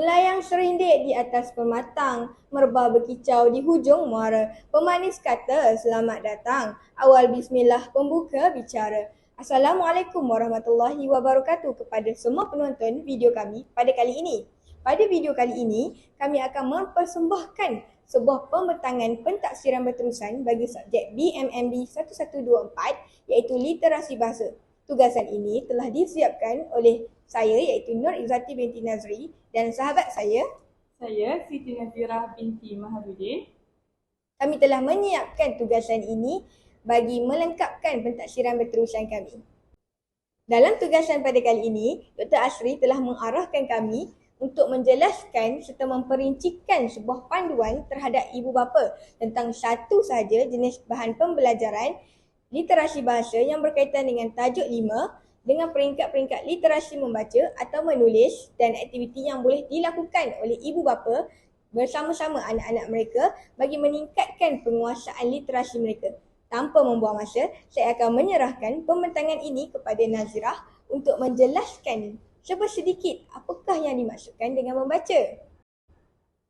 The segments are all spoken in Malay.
Melayang serindik di atas pematang, merbah berkicau di hujung muara. Pemanis kata, selamat datang. Awal bismillah pembuka bicara. Assalamualaikum warahmatullahi wabarakatuh kepada semua penonton video kami pada kali ini. Pada video kali ini, kami akan mempersembahkan sebuah pembentangan pentaksiran berterusan bagi subjek BMMB 1124 iaitu literasi bahasa. Tugasan ini telah disiapkan oleh saya iaitu Nur Izzati binti Nazri dan sahabat saya Siti Nazirah binti Maharudin. Kami telah menyiapkan tugasan ini bagi melengkapkan pentaksiran berterusan kami. Dalam tugasan pada kali ini, Dr. Asri telah mengarahkan kami untuk menjelaskan serta memperincikan sebuah panduan terhadap ibu bapa tentang satu sahaja jenis bahan pembelajaran literasi bahasa yang berkaitan dengan tajuk 5 dengan peringkat-peringkat literasi membaca atau menulis dan aktiviti yang boleh dilakukan oleh ibu bapa bersama-sama anak-anak mereka bagi meningkatkan penguasaan literasi mereka. Tanpa membuang masa, saya akan menyerahkan pembentangan ini kepada Nazirah untuk menjelaskan sedikit apakah yang dimaksudkan dengan membaca.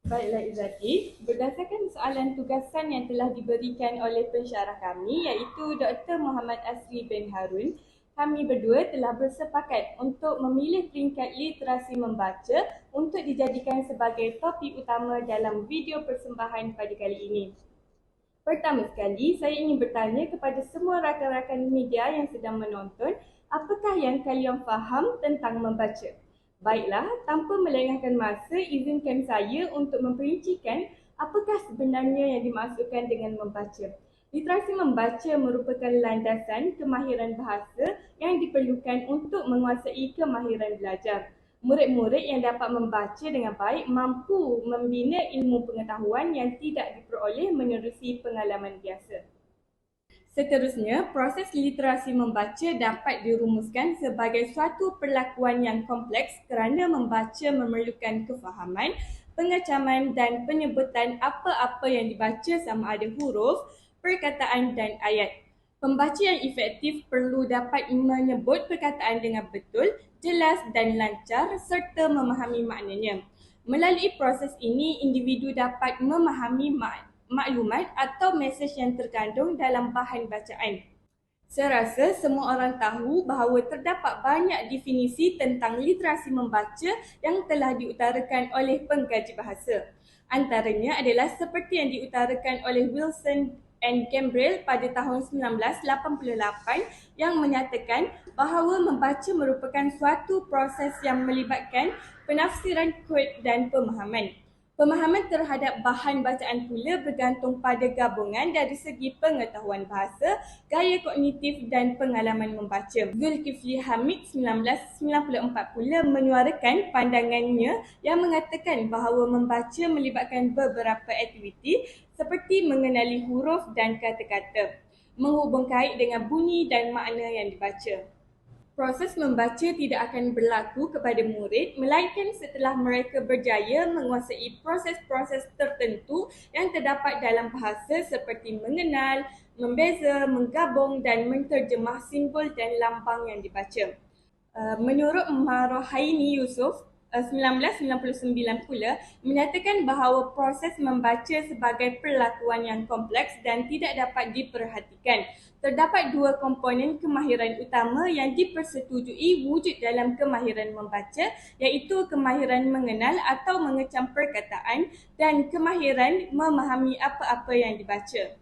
Baiklah Izzati, berdasarkan soalan tugasan yang telah diberikan oleh pensyarah kami iaitu Dr. Muhammad Asri bin Harun, kami berdua telah bersepakat untuk memilih peringkat literasi membaca untuk dijadikan sebagai topik utama dalam video persembahan pada kali ini. Pertama sekali, saya ingin bertanya kepada semua rakan-rakan media yang sedang menonton, apakah yang kalian faham tentang membaca? Baiklah, tanpa melengahkan masa, izinkan saya untuk memperincikan apakah sebenarnya yang dimaksudkan dengan membaca. Literasi membaca merupakan landasan kemahiran bahasa yang diperlukan untuk menguasai kemahiran belajar. Murid-murid yang dapat membaca dengan baik mampu membina ilmu pengetahuan yang tidak diperoleh menerusi pengalaman biasa. Seterusnya, proses literasi membaca dapat dirumuskan sebagai suatu perlakuan yang kompleks kerana membaca memerlukan kefahaman, pengecaman dan penyebutan apa-apa yang dibaca sama ada huruf, perkataan dan ayat. Pembaca yang efektif perlu dapat menyebut perkataan dengan betul, jelas dan lancar serta memahami maknanya. Melalui proses ini, individu dapat memahami maklumat atau mesej yang terkandung dalam bahan bacaan. Saya rasa semua orang tahu bahawa terdapat banyak definisi tentang literasi membaca yang telah diutarakan oleh pengkaji bahasa. Antaranya adalah seperti yang diutarakan oleh Wilson and Gambrill pada tahun 1988 yang menyatakan bahawa membaca merupakan suatu proses yang melibatkan penafsiran kod dan pemahaman. Pemahaman terhadap bahan bacaan pula bergantung pada gabungan dari segi pengetahuan bahasa, gaya kognitif dan pengalaman membaca. Zulkifli Hamid 1994 pula menyuarakan pandangannya yang mengatakan bahawa membaca melibatkan beberapa aktiviti seperti mengenali huruf dan kata-kata, menghubung kait dengan bunyi dan makna yang dibaca. Proses membaca tidak akan berlaku kepada murid melainkan setelah mereka berjaya menguasai proses-proses tertentu yang terdapat dalam bahasa seperti mengenal, membeza, menggabung dan menterjemah simbol dan lambang yang dibaca. Menurut Marohaini Yusof, 1999 pula menyatakan bahawa proses membaca sebagai perlakuan yang kompleks dan tidak dapat diperhatikan. Terdapat dua komponen kemahiran utama yang dipersetujui wujud dalam kemahiran membaca iaitu kemahiran mengenal atau mengecam perkataan dan kemahiran memahami apa-apa yang dibaca.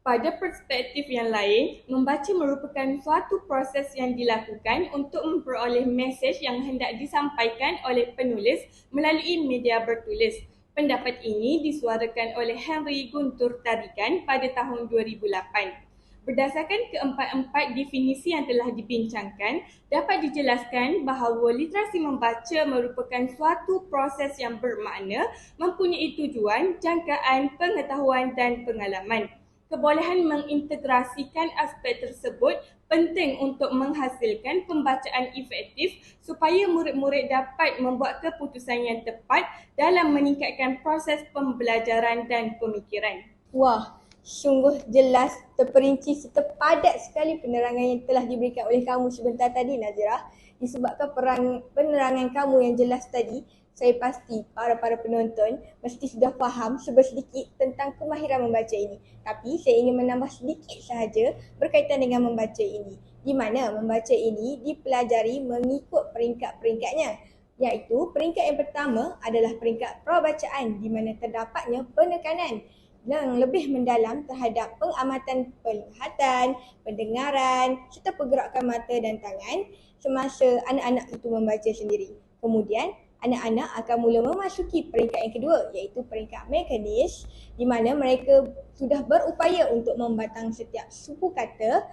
Pada perspektif yang lain, membaca merupakan suatu proses yang dilakukan untuk memperoleh mesej yang hendak disampaikan oleh penulis melalui media bertulis. Pendapat ini disuarakan oleh Henry Guntur Tarikan pada tahun 2008. Berdasarkan keempat-empat definisi yang telah dibincangkan, dapat dijelaskan bahawa literasi membaca merupakan suatu proses yang bermakna, mempunyai tujuan, jangkaan, pengetahuan dan pengalaman. Kebolehan mengintegrasikan aspek tersebut penting untuk menghasilkan pembacaan efektif supaya murid-murid dapat membuat keputusan yang tepat dalam meningkatkan proses pembelajaran dan pemikiran. Wah, sungguh jelas, terperinci serta padat sekali penerangan yang telah diberikan oleh kamu sebentar tadi, Nazirah. Disebabkan penerangan kamu yang jelas tadi, Saya pasti para penonton mesti sudah faham sedikit tentang kemahiran membaca ini. Tapi saya ingin menambah sedikit sahaja berkaitan dengan membaca ini. Di mana membaca ini dipelajari mengikut peringkat-peringkatnya. Iaitu peringkat yang pertama adalah peringkat prabacaan di mana terdapatnya penekanan yang lebih mendalam terhadap pengamatan penglihatan, pendengaran serta pergerakan mata dan tangan semasa anak-anak itu membaca sendiri. Kemudian anak-anak akan mula memasuki peringkat yang kedua iaitu peringkat mekanis di mana mereka sudah berupaya untuk membatang setiap suku kata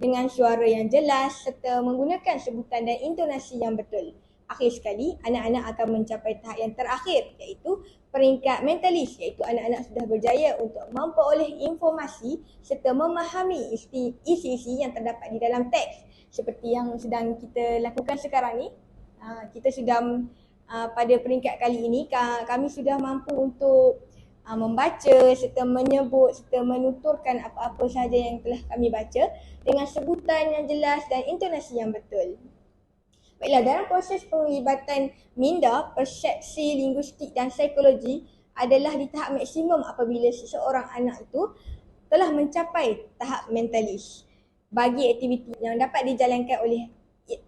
dengan suara yang jelas serta menggunakan sebutan dan intonasi yang betul. Akhir sekali, anak-anak akan mencapai tahap yang terakhir iaitu peringkat mentalis iaitu anak-anak sudah berjaya untuk memperoleh informasi serta memahami isi-isi yang terdapat di dalam teks seperti yang sedang kita lakukan sekarang ni. Kita sudah pada peringkat kali ini kami sudah mampu untuk membaca serta menyebut serta menuturkan apa-apa sahaja yang telah kami baca dengan sebutan yang jelas dan intonasi yang betul. Baiklah, dalam proses penglibatan minda, persepsi, linguistik dan psikologi adalah di tahap maksimum apabila seseorang anak itu telah mencapai tahap mentalis. Bagi aktiviti yang dapat dijalankan oleh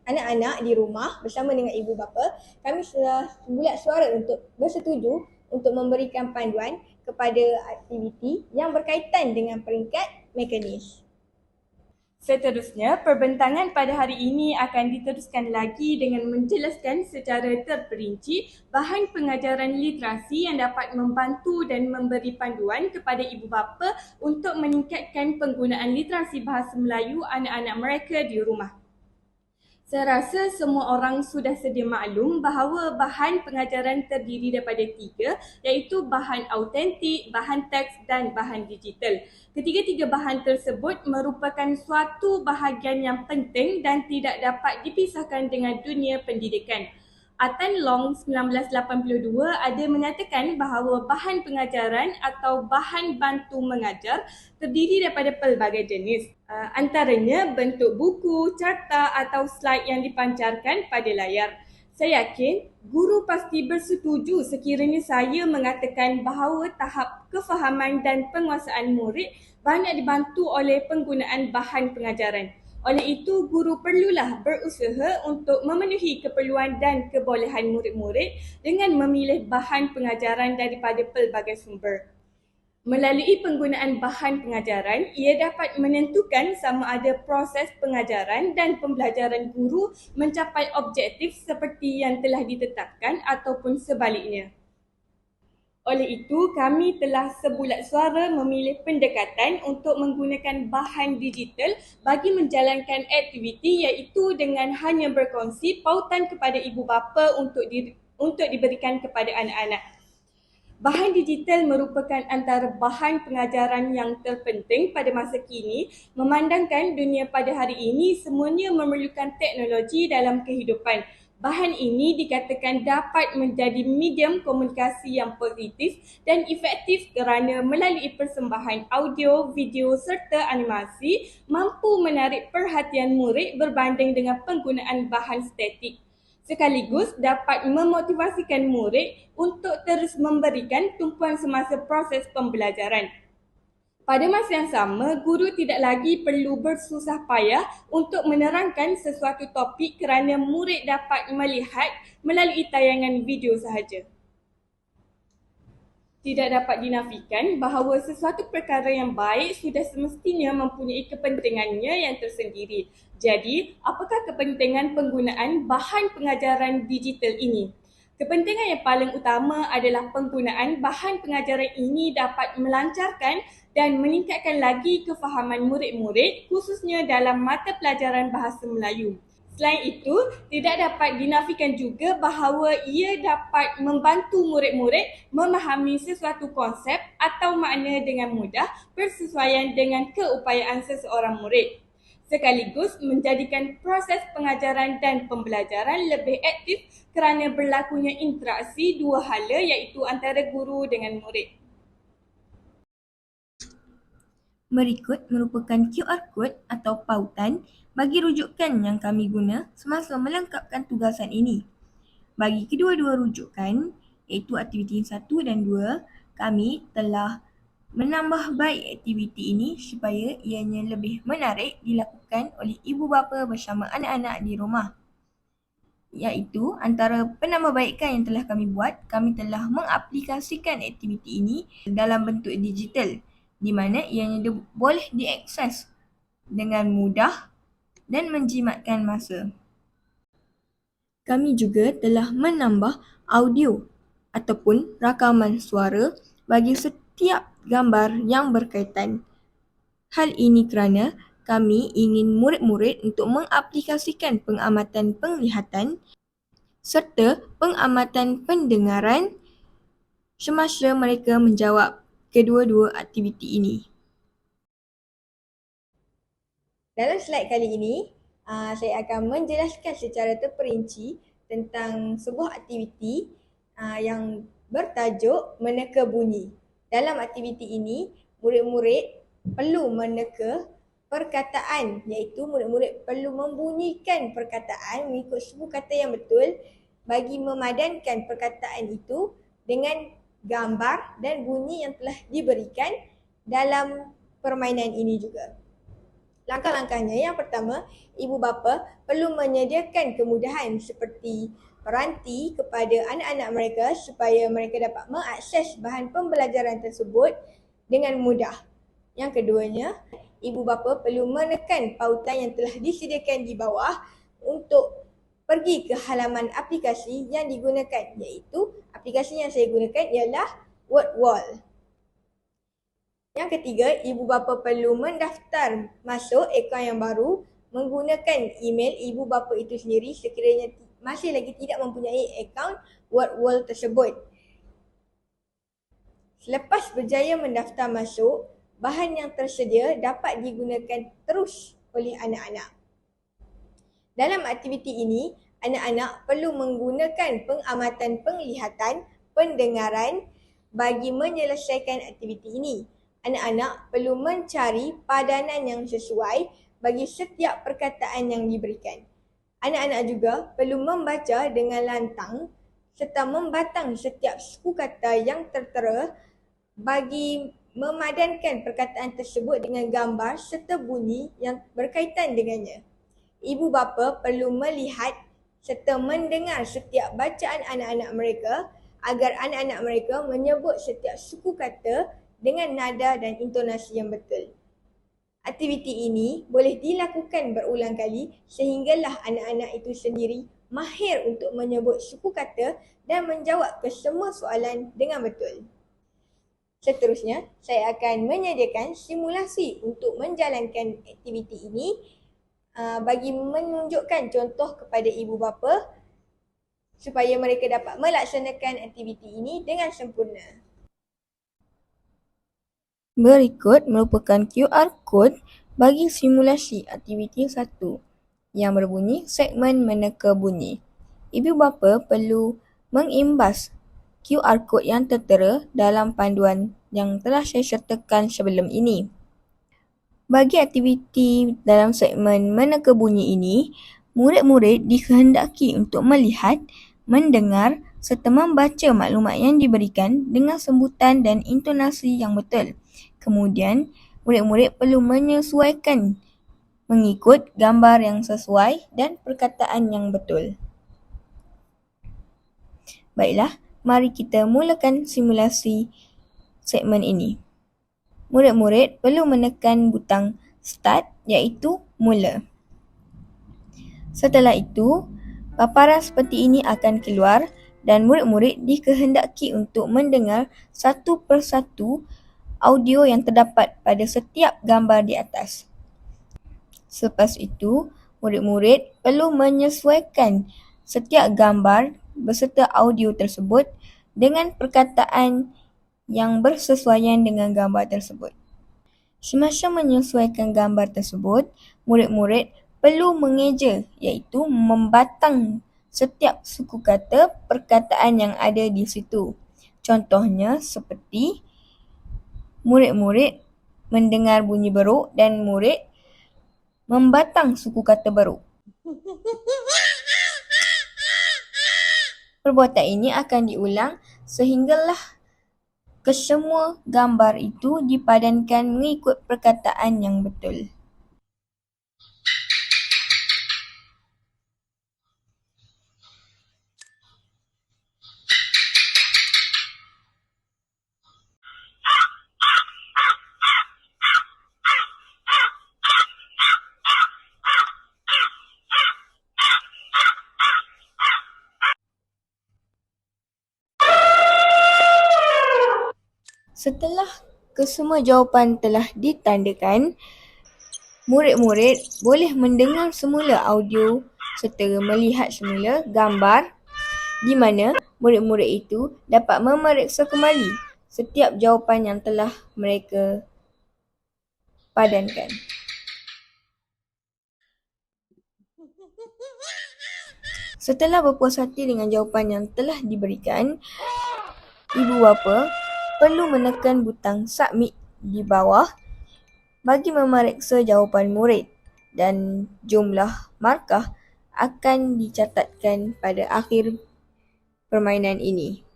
anak-anak di rumah bersama dengan ibu bapa, kami sudah bulat suara untuk bersetuju untuk memberikan panduan kepada aktiviti yang berkaitan dengan peringkat mekanis. Seterusnya, perbentangan pada hari ini akan diteruskan lagi dengan menjelaskan secara terperinci bahan pengajaran literasi yang dapat membantu dan memberi panduan kepada ibu bapa untuk meningkatkan penggunaan literasi bahasa Melayu anak-anak mereka di rumah. Saya rasa semua orang sudah sedia maklum bahawa bahan pengajaran terdiri daripada 3, iaitu bahan autentik, bahan teks dan bahan digital. Ketiga-tiga bahan tersebut merupakan suatu bahagian yang penting dan tidak dapat dipisahkan dengan dunia pendidikan. Atan Long 1982 ada menyatakan bahawa bahan pengajaran atau bahan bantu mengajar terdiri daripada pelbagai jenis. Antaranya bentuk buku, carta atau slide yang dipancarkan pada layar. Saya yakin guru pasti bersetuju sekiranya saya mengatakan bahawa tahap kefahaman dan penguasaan murid banyak dibantu oleh penggunaan bahan pengajaran. Oleh itu, guru perlulah berusaha untuk memenuhi keperluan dan kebolehan murid-murid dengan memilih bahan pengajaran daripada pelbagai sumber. Melalui penggunaan bahan pengajaran, ia dapat menentukan sama ada proses pengajaran dan pembelajaran guru mencapai objektif seperti yang telah ditetapkan ataupun sebaliknya. Oleh itu, kami telah sebulat suara memilih pendekatan untuk menggunakan bahan digital bagi menjalankan aktiviti iaitu dengan hanya berkongsi pautan kepada ibu bapa untuk diberikan kepada anak-anak. Bahan digital merupakan antara bahan pengajaran yang terpenting pada masa kini, memandangkan dunia pada hari ini semuanya memerlukan teknologi dalam kehidupan. Bahan ini dikatakan dapat menjadi medium komunikasi yang positif dan efektif kerana melalui persembahan audio, video serta animasi mampu menarik perhatian murid berbanding dengan penggunaan bahan statik. Sekaligus dapat memotivasikan murid untuk terus memberikan tumpuan semasa proses pembelajaran. Pada masa yang sama, guru tidak lagi perlu bersusah payah untuk menerangkan sesuatu topik kerana murid dapat melihat melalui tayangan video sahaja. Tidak dapat dinafikan bahawa sesuatu perkara yang baik sudah semestinya mempunyai kepentingannya yang tersendiri. Jadi, apakah kepentingan penggunaan bahan pengajaran digital ini? Kepentingan yang paling utama adalah penggunaan bahan pengajaran ini dapat melancarkan dan meningkatkan lagi kefahaman murid-murid khususnya dalam mata pelajaran bahasa Melayu. Selain itu, tidak dapat dinafikan juga bahawa ia dapat membantu murid-murid memahami sesuatu konsep atau makna dengan mudah bersesuaian dengan keupayaan seseorang murid. Sekaligus menjadikan proses pengajaran dan pembelajaran lebih aktif kerana berlakunya interaksi dua hala iaitu antara guru dengan murid. Berikut merupakan QR code atau pautan bagi rujukan yang kami guna semasa melengkapkan tugasan ini. Bagi kedua-dua rujukan, iaitu aktiviti 1 dan 2, kami telah menambah baik aktiviti ini supaya ianya lebih menarik dilakukan oleh ibu bapa bersama anak-anak di rumah. Iaitu antara penambahbaikan yang telah kami buat, kami telah mengaplikasikan aktiviti ini dalam bentuk digital di mana ianya boleh diakses dengan mudah dan menjimatkan masa. Kami juga telah menambah audio ataupun rakaman suara bagi setiap gambar yang berkaitan. Hal ini kerana kami ingin murid-murid untuk mengaplikasikan pengamatan penglihatan serta pengamatan pendengaran semasa mereka menjawab kedua-dua aktiviti ini. Dalam slide kali ini, saya akan menjelaskan secara terperinci tentang sebuah aktiviti yang bertajuk meneka bunyi. Dalam aktiviti ini, murid-murid perlu meneka perkataan, iaitu murid-murid perlu membunyikan perkataan mengikut suku kata yang betul bagi memadankan perkataan itu dengan gambar dan bunyi yang telah diberikan dalam permainan ini juga. Langkah-langkahnya, yang pertama, ibu bapa perlu menyediakan kemudahan seperti peranti kepada anak-anak mereka supaya mereka dapat mengakses bahan pembelajaran tersebut dengan mudah. Yang keduanya, ibu bapa perlu menekan pautan yang telah disediakan di bawah untuk pergi ke halaman aplikasi yang digunakan, iaitu aplikasi yang saya gunakan ialah WordWall. Yang ketiga, ibu bapa perlu mendaftar masuk akaun yang baru menggunakan email ibu bapa itu sendiri sekiranya masih lagi tidak mempunyai akaun WordWall tersebut. Selepas berjaya mendaftar masuk, bahan yang tersedia dapat digunakan terus oleh anak-anak. Dalam aktiviti ini, anak-anak perlu menggunakan pengamatan penglihatan, pendengaran bagi menyelesaikan aktiviti ini. Anak-anak perlu mencari padanan yang sesuai bagi setiap perkataan yang diberikan. Anak-anak juga perlu membaca dengan lantang serta membatang setiap suku kata yang tertera bagi memadankan perkataan tersebut dengan gambar serta bunyi yang berkaitan dengannya. Ibu bapa perlu melihat serta mendengar setiap bacaan anak-anak mereka agar anak-anak mereka menyebut setiap suku kata dengan nada dan intonasi yang betul. Aktiviti ini boleh dilakukan berulang kali sehinggalah anak-anak itu sendiri mahir untuk menyebut suku kata dan menjawab ke semua soalan dengan betul. Seterusnya, saya akan menyediakan simulasi untuk menjalankan aktiviti ini bagi menunjukkan contoh kepada ibu bapa supaya mereka dapat melaksanakan aktiviti ini dengan sempurna. Berikut merupakan QR code bagi simulasi aktiviti 1 yang berbunyi segmen meneka bunyi. Ibu bapa perlu mengimbas QR code yang tertera dalam panduan yang telah saya sertakan sebelum ini. Bagi aktiviti dalam segmen meneka bunyi ini, murid-murid dikehendaki untuk melihat, mendengar serta membaca maklumat yang diberikan dengan sebutan dan intonasi yang betul. Kemudian, murid-murid perlu menyesuaikan mengikut gambar yang sesuai dan perkataan yang betul. Baiklah, mari kita mulakan simulasi segmen ini. Murid-murid perlu menekan butang Start iaitu mula. Setelah itu, paparan seperti ini akan keluar dan murid-murid dikehendaki untuk mendengar satu persatu audio yang terdapat pada setiap gambar di atas. Selepas itu, murid-murid perlu menyesuaikan setiap gambar beserta audio tersebut dengan perkataan yang bersesuaian dengan gambar tersebut. Semasa menyesuaikan gambar tersebut, murid-murid perlu mengeja iaitu membatang setiap suku kata perkataan yang ada di situ. Contohnya seperti murid-murid mendengar bunyi beruk dan murid membatang suku kata beruk. Perbuatan ini akan diulang sehinggalah kesemua gambar itu dipadankan mengikut perkataan yang betul. Setelah kesemua jawapan telah ditandakan, murid-murid boleh mendengar semula audio serta melihat semula gambar di mana murid-murid itu dapat memeriksa kembali setiap jawapan yang telah mereka padankan. Setelah berpuas hati dengan jawapan yang telah diberikan, ibu bapa perlu menekan butang submit di bawah bagi memeriksa jawapan murid dan jumlah markah akan dicatatkan pada akhir permainan ini.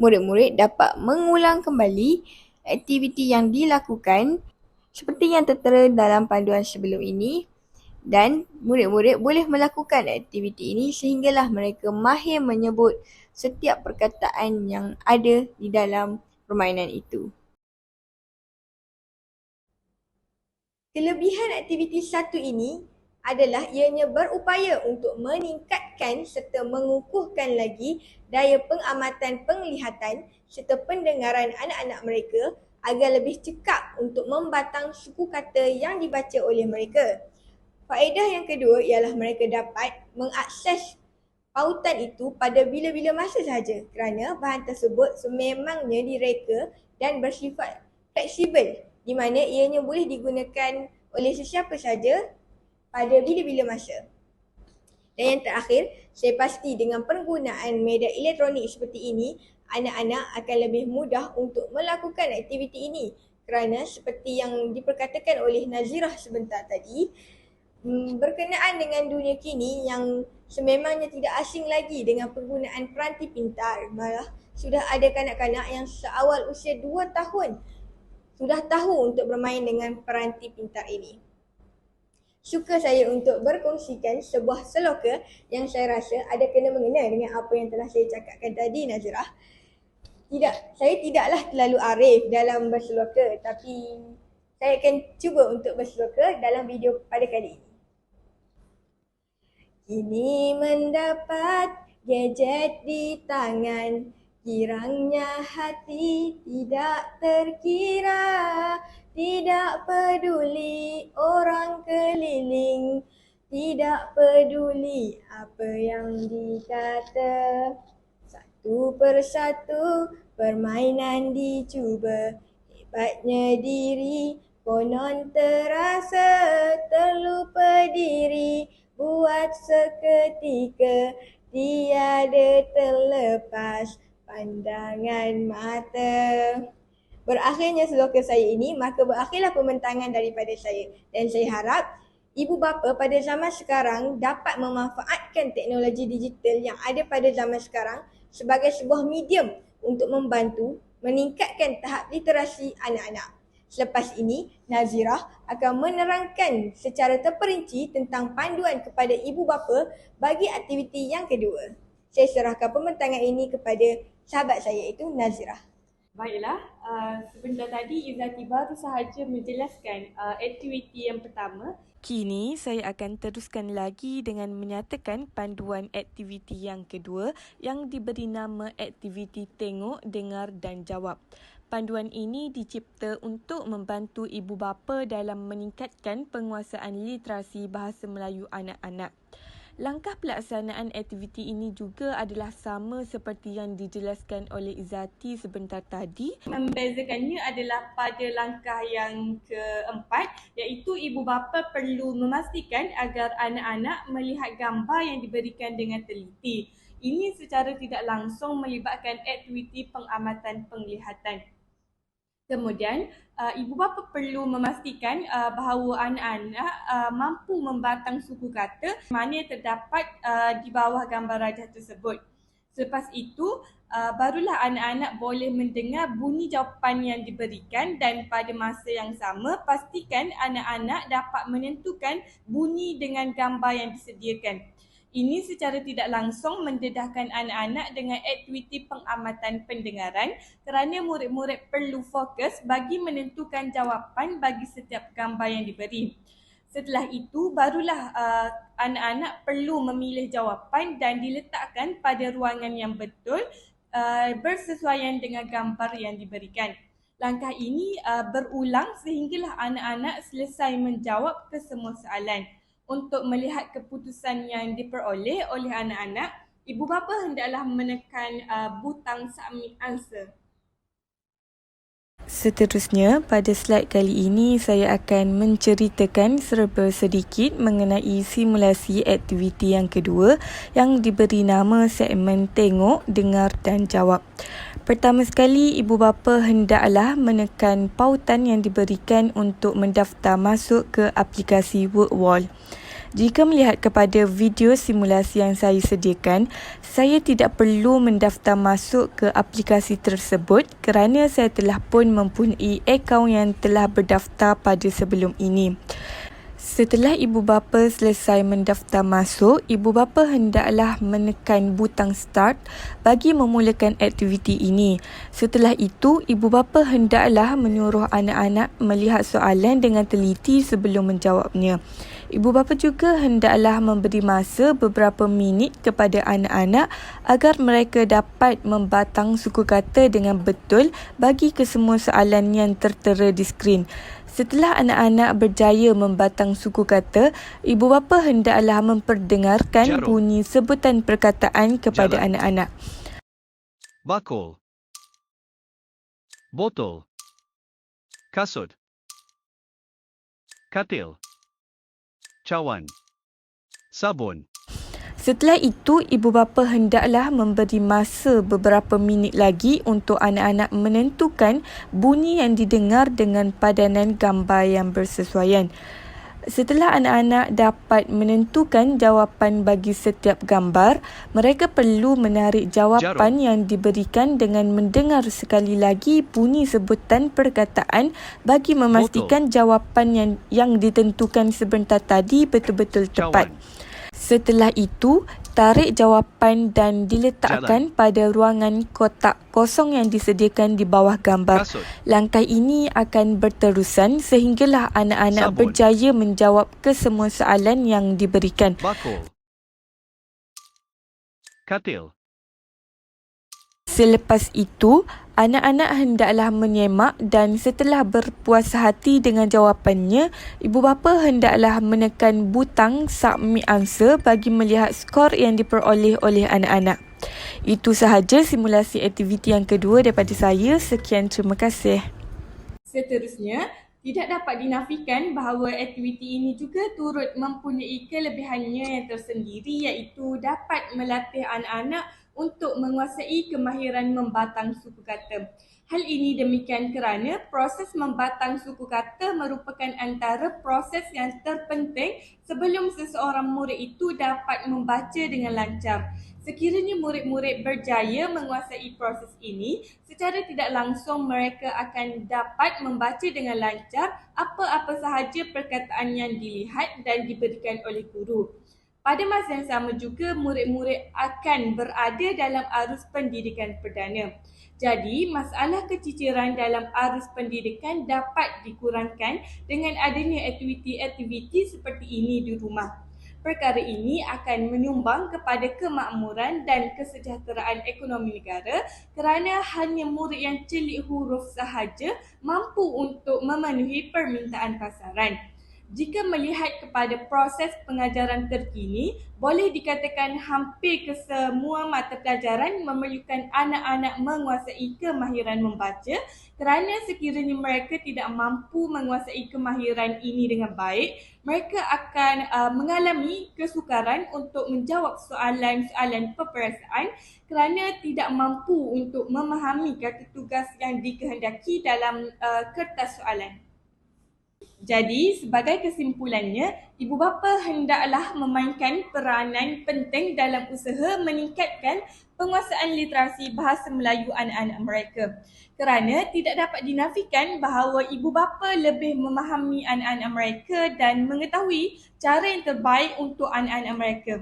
Murid-murid dapat mengulang kembali aktiviti yang dilakukan seperti yang tertera dalam panduan sebelum ini dan murid-murid boleh melakukan aktiviti ini sehinggalah mereka mahir menyebut setiap perkataan yang ada di dalam permainan itu. Kelebihan aktiviti satu ini adalah ianya berupaya untuk meningkatkan serta mengukuhkan lagi daya pengamatan penglihatan serta pendengaran anak-anak mereka agar lebih cekap untuk membatang suku kata yang dibaca oleh mereka. Faedah yang kedua ialah mereka dapat mengakses pautan itu pada bila-bila masa sahaja kerana bahan tersebut sememangnya direka dan bersifat fleksibel di mana ianya boleh digunakan oleh sesiapa sahaja pada bila-bila masa. Dan yang terakhir, saya pasti dengan penggunaan media elektronik seperti ini, anak-anak akan lebih mudah untuk melakukan aktiviti ini kerana seperti yang diperkatakan oleh Nazirah sebentar tadi, berkenaan dengan dunia kini yang sememangnya tidak asing lagi dengan penggunaan peranti pintar. Malah sudah ada kanak-kanak yang seawal usia 2 tahun sudah tahu untuk bermain dengan peranti pintar ini. Suka saya untuk berkongsikan sebuah seloka yang saya rasa ada kena-mengena dengan apa yang telah saya cakapkan tadi, Nazirah. Saya tidaklah terlalu arif dalam berseloka, tapi saya akan cuba untuk berseloka dalam video pada kali ini. Kini mendapat gadget di tangan, girangnya hati tidak terkira, tidak peduli orang keliling, tidak peduli apa yang dikata. Satu persatu permainan dicuba, hebatnya diri konon terasa terlupa diri, buat seketika tiada terlepas pandangan mata. Berakhirnya seloka saya ini, maka berakhirlah pembentangan daripada saya. Dan saya harap ibu bapa pada zaman sekarang dapat memanfaatkan teknologi digital yang ada pada zaman sekarang sebagai sebuah medium untuk membantu meningkatkan tahap literasi anak-anak. Selepas ini, Nazirah akan menerangkan secara terperinci tentang panduan kepada ibu bapa bagi aktiviti yang kedua. Saya serahkan pembentangan ini kepada sahabat saya iaitu Nazirah. Baiklah, sebentar tadi Izzati baru sahaja menjelaskan aktiviti yang pertama. Kini saya akan teruskan lagi dengan menyatakan panduan aktiviti yang kedua yang diberi nama aktiviti tengok, dengar dan jawab. Panduan ini dicipta untuk membantu ibu bapa dalam meningkatkan penguasaan literasi bahasa Melayu anak-anak. Langkah pelaksanaan aktiviti ini juga adalah sama seperti yang dijelaskan oleh Izzati sebentar tadi. Membezakannya adalah pada langkah yang keempat, iaitu ibu bapa perlu memastikan agar anak-anak melihat gambar yang diberikan dengan teliti. Ini secara tidak langsung melibatkan aktiviti pengamatan penglihatan. Kemudian, ibu bapa perlu memastikan bahawa anak-anak mampu membatang suku kata mana yang terdapat di bawah gambar rajah tersebut. Selepas itu, barulah anak-anak boleh mendengar bunyi jawapan yang diberikan, dan pada masa yang sama, pastikan anak-anak dapat menentukan bunyi dengan gambar yang disediakan. Ini secara tidak langsung mendedahkan anak-anak dengan aktiviti pengamatan pendengaran, kerana murid-murid perlu fokus bagi menentukan jawapan bagi setiap gambar yang diberi. Setelah itu, barulah anak-anak perlu memilih jawapan dan diletakkan pada ruangan yang betul bersesuaian dengan gambar yang diberikan. Langkah ini berulang sehinggalah anak-anak selesai menjawab kesemua soalan. Untuk melihat keputusan yang diperoleh oleh anak-anak, ibu bapa hendaklah menekan butang submit answer. Seterusnya, pada slide kali ini saya akan menceritakan serba sedikit mengenai simulasi aktiviti yang kedua yang diberi nama segmen tengok, dengar dan jawab. Pertama sekali, ibu bapa hendaklah menekan pautan yang diberikan untuk mendaftar masuk ke aplikasi WorkWall. Jika melihat kepada video simulasi yang saya sediakan, saya tidak perlu mendaftar masuk ke aplikasi tersebut kerana saya telah pun mempunyai akaun yang telah berdaftar pada sebelum ini. Setelah ibu bapa selesai mendaftar masuk, ibu bapa hendaklah menekan butang start bagi memulakan aktiviti ini. Setelah itu, ibu bapa hendaklah menyuruh anak-anak melihat soalan dengan teliti sebelum menjawabnya. Ibu bapa juga hendaklah memberi masa beberapa minit kepada anak-anak agar mereka dapat membatang suku kata dengan betul bagi kesemua soalan yang tertera di skrin. Setelah anak-anak berjaya membatang suku kata, ibu bapa hendaklah memperdengarkan bunyi sebutan perkataan kepada anak-anak. Bakul, botol, kasut, katil, cawan, sabun. Setelah itu, ibu bapa hendaklah memberi masa beberapa minit lagi untuk anak-anak menentukan bunyi yang didengar dengan padanan gambar yang bersesuaian. Setelah anak-anak dapat menentukan jawapan bagi setiap gambar, mereka perlu menarik jawapan yang diberikan dengan mendengar sekali lagi bunyi sebutan perkataan bagi memastikan jawapan yang ditentukan sebentar tadi betul-betul tepat. Setelah itu, tarik jawapan dan diletakkan pada ruangan kotak kosong yang disediakan di bawah gambar. Langkah ini akan berterusan sehinggalah anak-anak berjaya menjawab kesemua soalan yang diberikan. Bakul, katil. Selepas itu, anak-anak hendaklah menyemak dan setelah berpuas hati dengan jawapannya, ibu bapa hendaklah menekan butang submit answer bagi melihat skor yang diperoleh oleh anak-anak. Itu sahaja simulasi aktiviti yang kedua daripada saya. Sekian, terima kasih. Seterusnya, tidak dapat dinafikan bahawa aktiviti ini juga turut mempunyai kelebihannya yang tersendiri, iaitu dapat melatih anak-anak untuk menguasai kemahiran membatang suku kata. Hal ini demikian kerana proses membatang suku kata merupakan antara proses yang terpenting sebelum seseorang murid itu dapat membaca dengan lancar. Sekiranya murid-murid berjaya menguasai proses ini, secara tidak langsung mereka akan dapat membaca dengan lancar apa-apa sahaja perkataan yang dilihat dan diberikan oleh guru. Pada masa yang sama juga, murid-murid akan berada dalam arus pendidikan perdana. Jadi, masalah keciciran dalam arus pendidikan dapat dikurangkan dengan adanya aktiviti-aktiviti seperti ini di rumah. Perkara ini akan menyumbang kepada kemakmuran dan kesejahteraan ekonomi negara kerana hanya murid yang celik huruf sahaja mampu untuk memenuhi permintaan pasaran. Jika melihat kepada proses pengajaran terkini, boleh dikatakan hampir kesemua mata pelajaran memerlukan anak-anak menguasai kemahiran membaca kerana sekiranya mereka tidak mampu menguasai kemahiran ini dengan baik, mereka akan mengalami kesukaran untuk menjawab soalan-soalan perperasaan kerana tidak mampu untuk memahami kata tugas yang dikehendaki dalam kertas soalan. Jadi, sebagai kesimpulannya, ibu bapa hendaklah memainkan peranan penting dalam usaha meningkatkan penguasaan literasi bahasa Melayu anak-anak mereka. Kerana tidak dapat dinafikan bahawa ibu bapa lebih memahami anak-anak mereka dan mengetahui cara yang terbaik untuk anak-anak mereka.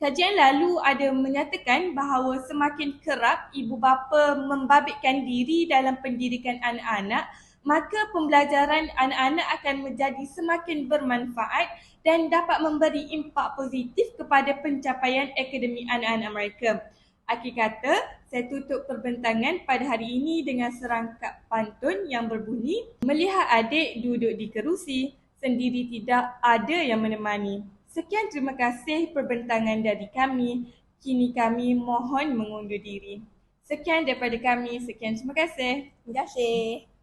Kajian lalu ada menyatakan bahawa semakin kerap ibu bapa membabitkan diri dalam pendidikan anak-anak, maka pembelajaran anak-anak akan menjadi semakin bermanfaat dan dapat memberi impak positif kepada pencapaian akademik anak-anak mereka. Akhir kata, saya tutup perbincangan pada hari ini dengan serangkap pantun yang berbunyi, melihat adik duduk di kerusi, sendiri tidak ada yang menemani. Sekian, terima kasih perbincangan dari kami. Kini kami mohon mengundur diri. Sekian daripada kami. Sekian, terima kasih. Terima kasih.